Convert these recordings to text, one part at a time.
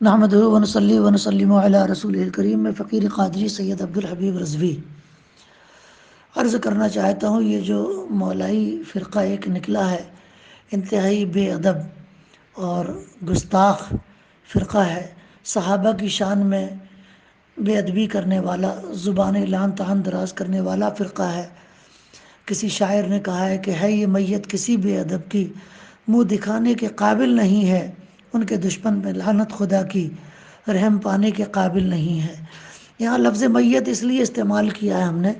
نحمدہ ونصلی ونسلم علی رسول الکریم میں فقیر قادری سید عبدالحبیب رضوی عرض کرنا چاہتا ہوں، یہ جو مولائی فرقہ ایک نکلا ہے، انتہائی بے ادب اور گستاخ فرقہ ہے۔ صحابہ کی شان میں بے ادبی کرنے والا، زبان لعن طعن دراز کرنے والا فرقہ ہے۔ کسی شاعر نے کہا ہے کہ ہے یہ میت کسی بے ادب کی، منہ دکھانے کے قابل نہیں ہے، ان کے دشمن میں لعنت خدا کی، رحم پانے کے قابل نہیں ہے۔ یہاں لفظ میت اس لیے استعمال کیا ہے ہم نے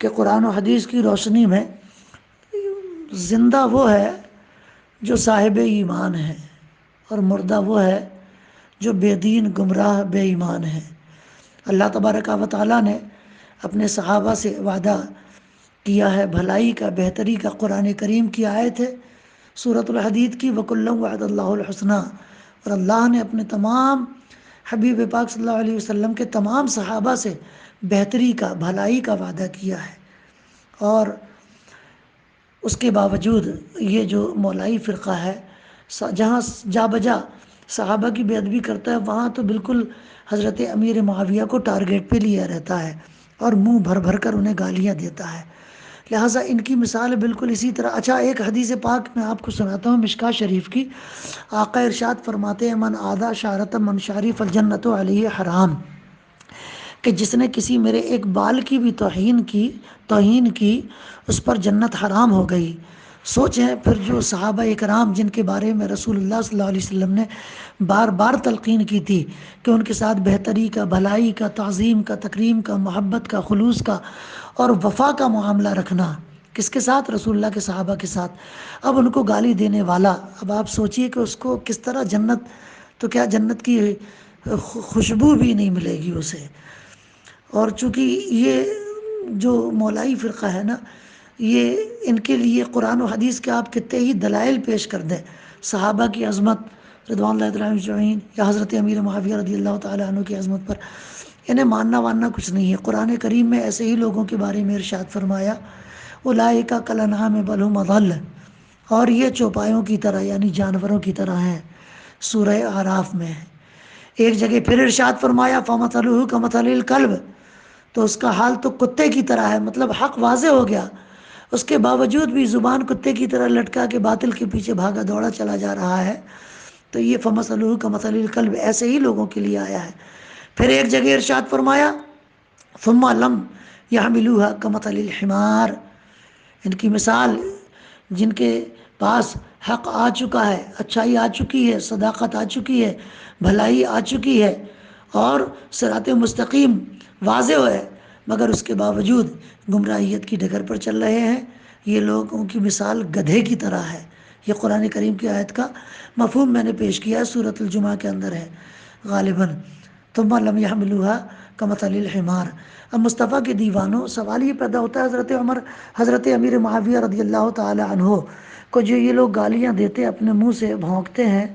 کہ قرآن و حدیث کی روشنی میں زندہ وہ ہے جو صاحب ایمان ہے، اور مردہ وہ ہے جو بے دین گمراہ بے ایمان ہے۔ اللہ تبارک و تعالیٰ نے اپنے صحابہ سے وعدہ کیا ہے بھلائی کا، بہتری کا۔ قرآن کریم کی آیت ہے سورۃ الحدید کی، وَكُلًّا وَعَدَ اللَّهُ الْحُسْنَىٰ، اور اللہ نے اپنے تمام حبیب پاک صلی اللہ علیہ وسلم کے تمام صحابہ سے بہتری کا، بھلائی کا وعدہ کیا ہے۔ اور اس کے باوجود یہ جو مولائی فرقہ ہے، جہاں جا بجا صحابہ کی بے ادبی کرتا ہے، وہاں تو بالکل حضرت امیر معاویہ کو ٹارگیٹ پہ لیا رہتا ہے اور منہ بھر بھر کر انہیں گالیاں دیتا ہے۔ لہٰذا ان کی مثال بالکل اسی طرح۔ اچھا، ایک حدیث پاک میں آپ کو سناتا ہوں مشکاہ شریف کی۔ آقا ارشاد فرماتے ہیں من عادى شعرة من شعری فالجنۃ علیہ حرام، کہ جس نے کسی میرے ایک بال کی بھی توہین کی اس پر جنت حرام ہو گئی۔ سوچیں پھر جو صحابہ اکرام جن کے بارے میں رسول اللہ صلی اللہ علیہ وسلم نے بار بار تلقین کی تھی کہ ان کے ساتھ بہتری کا، بھلائی کا، تعظیم کا، تکریم کا، محبت کا، خلوص کا اور وفا کا معاملہ رکھنا، کس کے ساتھ؟ رسول اللہ کے صحابہ کے ساتھ۔ اب ان کو گالی دینے والا، اب آپ سوچئے کہ اس کو کس طرح جنت، تو کیا جنت کی خوشبو بھی نہیں ملے گی اسے۔ اور چونکہ یہ جو مولائی فرقہ ہے نا، یہ ان کے لیے قرآن و حدیث کے آپ کتنے ہی دلائل پیش کر دیں، صحابہ کی عظمت رضوان اللہ تعالیٰ علیہم اجمعین، یا حضرت امیر معاویہ رضی اللہ تعالیٰ عنہ کی عظمت پر انہیں ماننا واننا کچھ نہیں ہے۔ قرآن کریم میں ایسے ہی لوگوں کے بارے میں ارشاد فرمایا اولئک کالانعام بل ھم اضل، اور یہ چوپایوں کی طرح یعنی جانوروں کی طرح ہیں، سورہ اعراف میں ہے۔ ایک جگہ پھر ارشاد فرمایا فمثلہ کمثل الکلب، تو اس کا حال تو کتے کی طرح ہے، مطلب حق واضح ہو گیا، اس کے باوجود بھی زبان کتے کی طرح لٹکا کے باطل کے پیچھے بھاگا دوڑا چلا جا رہا ہے۔ تو یہ فمثلہ کمثل الکلب ایسے ہی لوگوں کے لیے آیا ہے۔ پھر ایک جگہ ارشاد فرمایا ثم لم یحملوها کمثل الحمار، ان کی مثال جن کے پاس حق آ چکا ہے، اچھائی آ چکی ہے، صداقت آ چکی ہے، بھلائی آ چکی ہے، اور صراط مستقیم واضح ہے، مگر اس کے باوجود گمراہیت کی ڈگر پر چل رہے ہیں، یہ لوگوں کی مثال گدھے کی طرح ہے۔ یہ قرآن کریم کی آیت کا مفہوم میں نے پیش کیا ہے، سورۃ الجمعہ کے اندر ہے غالباً، ثم لم يحملوها کمثل الحمار۔ اب مصطفیٰ کے دیوانوں، سوال یہ پیدا ہوتا ہے حضرت امیر معاویہ رضی اللہ تعالی عنہ کو جو یہ لوگ گالیاں دیتے، اپنے منہ سے بھونکتے ہیں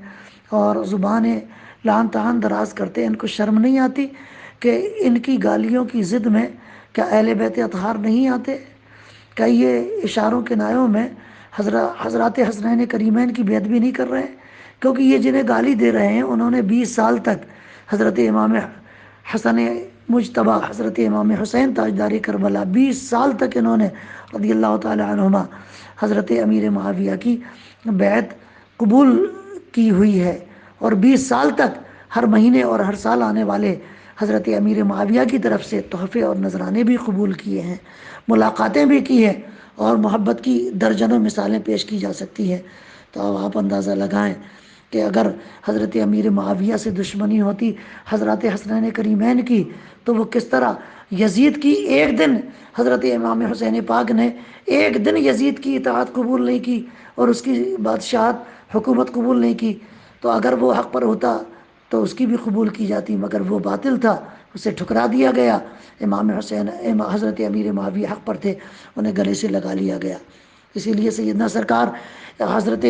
اور زبان لعن طعن دراز کرتے ہیں، ان کو شرم نہیں آتی کہ ان کی گالیوں کی ضد میں کیا اہل بیت اطہار نہیں آتے؟ کیا یہ اشاروں کے نایوں میں حضرات حسنین کریمین کی بے ادبی نہیں کر رہے ہیں؟ کیونکہ یہ جنہیں گالی دے رہے ہیں انہوں نے 20 سال تک حضرت امام حسن مجتبیٰ، حضرت امام حسین تاجدار کربلا، 20 سال تک انہوں نے رضی اللہ تعالی عنہما حضرت امیر معاویہ کی بیعت قبول کی ہوئی ہے، اور 20 سال تک ہر مہینے اور ہر سال آنے والے حضرت امیر معاویہ کی طرف سے تحفے اور نذرانے بھی قبول کیے ہیں، ملاقاتیں بھی کی ہیں، اور محبت کی درجنوں مثالیں پیش کی جا سکتی ہیں۔ تو اب آپ اندازہ لگائیں کہ اگر حضرت امیر معاویہ سے دشمنی ہوتی حضرات حسنین کریمین کی، تو وہ کس طرح یزید کی ایک دن، حضرت امام حسین پاک نے ایک دن یزید کی اطاعت قبول نہیں کی اور اس کی بادشاہت حکومت قبول نہیں کی، تو اگر وہ حق پر ہوتا تو اس کی بھی قبول کی جاتی، مگر وہ باطل تھا، اسے ٹھکرا دیا گیا۔ امام حسین حضرت امیر معاویہ حق پر تھے، انہیں گلے سے لگا لیا گیا۔ اسی لیے سیدنا سرکار حضرت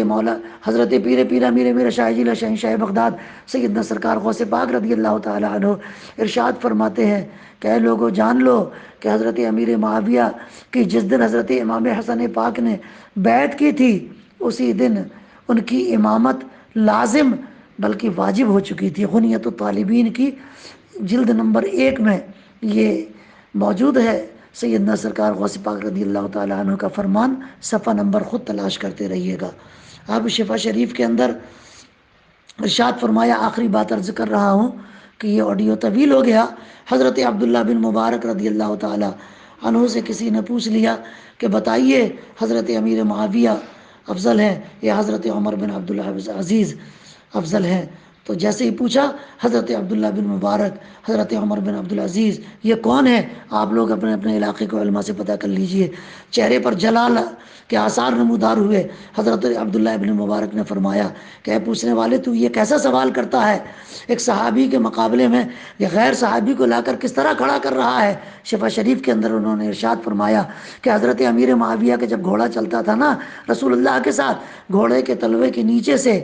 پیر امیر شاہ جی شہنشاہ بغداد سیدنا سرکار غوث پاک رضی اللہ تعالی عنہ ارشاد فرماتے ہیں کہ اے لوگو جان لو کہ حضرت امیر معاویہ کی جس دن حضرت امام حسن پاک نے بیعت کی تھی، اسی دن ان کی امامت لازم بلکہ واجب ہو چکی تھی۔ غنیت الطالبین کی جلد نمبر 1 میں یہ موجود ہے۔ سیدنا سرکار غوث پاک رضی اللہ تعالیٰ عنہ کا فرمان، صفحہ نمبر خود تلاش کرتے رہیے گا۔ اب شفا شریف کے اندر ارشاد فرمایا، آخری بات عرض کر رہا ہوں کہ یہ آڈیو طویل ہو گیا۔ حضرت عبداللہ بن مبارک رضی اللہ تعالیٰ عنہ سے کسی نے پوچھ لیا کہ بتائیے حضرت امیر معاویہ افضل ہیں یا حضرت عمر بن عبدالعزیز افضل ہیں؟ تو جیسے ہی پوچھا حضرت عبداللہ بن مبارک، حضرت عمر بن عبدالعزیز یہ کون ہیں؟ آپ لوگ اپنے اپنے علاقے کے علماء سے پتہ کر لیجئے۔ چہرے پر جلال کے آثار نمودار ہوئے۔ حضرت عبداللہ بن مبارک نے فرمایا کہ اے پوچھنے والے، تو یہ کیسا سوال کرتا ہے؟ ایک صحابی کے مقابلے میں یہ غیر صحابی کو لا کر کس طرح کھڑا کر رہا ہے؟ شفا شریف کے اندر انہوں نے ارشاد فرمایا کہ حضرت امیر معاویہ کے جب گھوڑا چلتا تھا نا رسول اللہ کے ساتھ، گھوڑے کے تلوے کے نیچے سے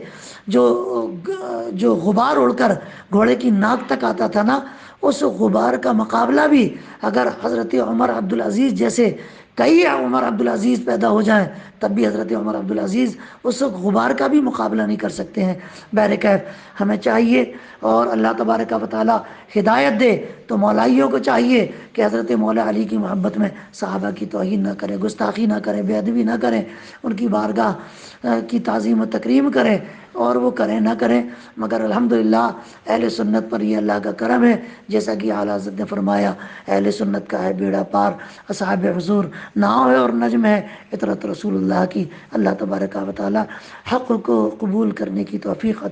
جو غبار اڑ کر گھوڑے کی ناک تک آتا تھا نا، اس غبار کا مقابلہ بھی اگر حضرت عمر عبدالعزیز جیسے کئی عمر عبدالعزیز پیدا ہو جائیں تب بھی حضرت عمر عبدالعزیز اس غبار کا بھی مقابلہ نہیں کر سکتے ہیں۔ بہرکیف ہمیں چاہیے، اور اللہ تبارک و تعالیٰ ہدایت دے تو مولائیوں کو چاہیے کہ حضرت مولا علی کی محبت میں صحابہ کی توہین نہ کریں، گستاخی نہ کریں، بے ادبی نہ کریں، ان کی بارگاہ کی تعظیم و تکریم کریں، اور وہ کریں نہ کریں۔ مگر الحمدللہ اہل سنت پر یہ اللہ کا کرم ہے، جیسا کہ اعلیٰ حضرت نے فرمایا، اہل سنت کا ہے بیڑا پار، اصحاب حضور ناؤ ہے اور نجم ہے اطرت رسول اللہ کی۔ اللہ تبارک و تعالیٰ حق کو قبول کرنے کی توفیق عطا